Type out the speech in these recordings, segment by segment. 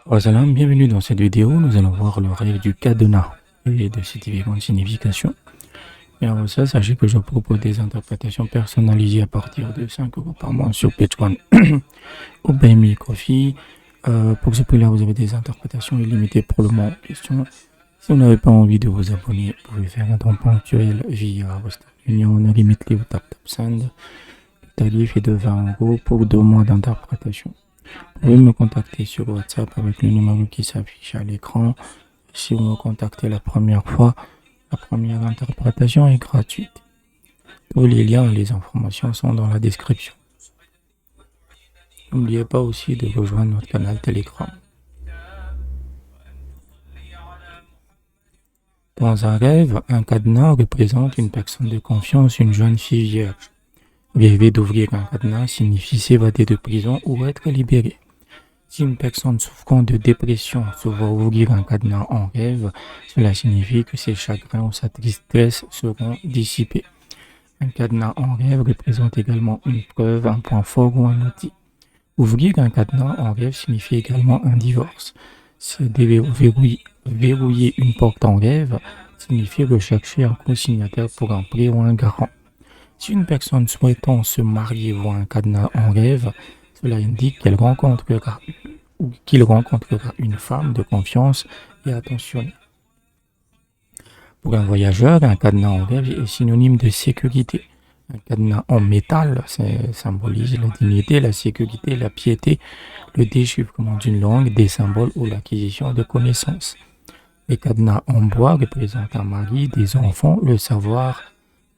Salam, bienvenue dans cette vidéo. Nous allons voir le règle du cadenas et de ses différentes significations. Et avant ça, sachez que je propose des interprétations personnalisées à partir de 5 euros par mois sur Patreon ou Buy Me Coffee. Pour ce prix-là, vous avez des interprétations illimitées pour le moment en question. Si vous n'avez pas envie de vous abonner, vous pouvez faire un don ponctuel via Western Union, Remitly ou TapTapSend. Le tarif est de 20 euros pour 2 mois d'interprétation. Vous pouvez me contacter sur WhatsApp avec le numéro qui s'affiche à l'écran. Si vous me contactez la première fois, la première interprétation est gratuite. Tous les liens et les informations sont dans la description. N'oubliez pas aussi de rejoindre notre canal Telegram. Dans un rêve, un cadenas représente une personne de confiance, une jeune fille vierge. Rêver d'ouvrir un cadenas signifie s'évader de prison ou être libéré. Si une personne souffrant de dépression se voit ouvrir un cadenas en rêve, cela signifie que ses chagrins ou sa tristesse seront dissipés. Un cadenas en rêve représente également une preuve, un point fort ou un outil. Ouvrir un cadenas en rêve signifie également un divorce. Se verrouiller une porte en rêve signifie rechercher un consignataire pour un prêt ou un garant. Si une personne souhaitant se marier voit un cadenas en rêve, cela indique qu'il rencontrera une femme de confiance et attentionnée. Pour un voyageur, un cadenas en rêve est synonyme de sécurité. Un cadenas en métal symbolise la dignité, la sécurité, la piété, le déchiffrement d'une langue, des symboles ou l'acquisition de connaissances. Les cadenas en bois représentent un mari, des enfants, le savoir,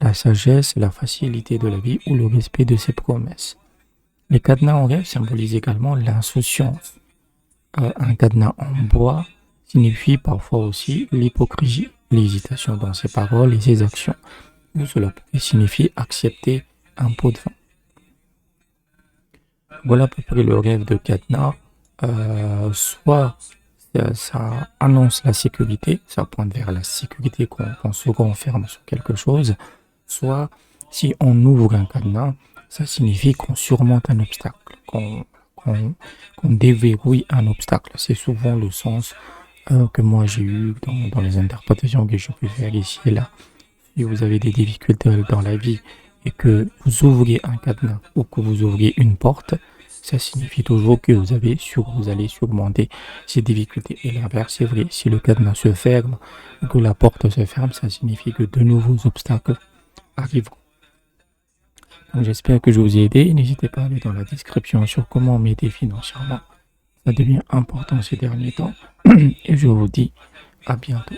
la sagesse, la facilité de la vie ou le respect de ses promesses. Les cadenas en rêve symbolisent également l'insouciance. Un cadenas en bois signifie parfois aussi l'hypocrisie, l'hésitation dans ses paroles et ses actions. Ou cela pourrait signifier accepter un pot de vin. Voilà à peu près le rêve de cadenas. Soit ça annonce la sécurité, ça pointe vers la sécurité qu'on se renferme sur quelque chose, soit si on ouvre un cadenas, ça signifie qu'on surmonte un obstacle, qu'on déverrouille un obstacle. C'est souvent le sens que moi j'ai eu dans les interprétations que je peux faire ici et là. Si vous avez des difficultés dans la vie et que vous ouvrez un cadenas ou que vous ouvrez une porte, ça signifie toujours que vous allez surmonter ces difficultés. Et l'inverse est vrai. Si le cadenas se ferme ou que la porte se ferme, ça signifie que de nouveaux obstacles arriveront. Donc j'espère que je vous ai aidé. N'hésitez pas à aller dans la description sur comment m'aider financièrement. Ça devient important ces derniers temps. Et je vous dis à bientôt.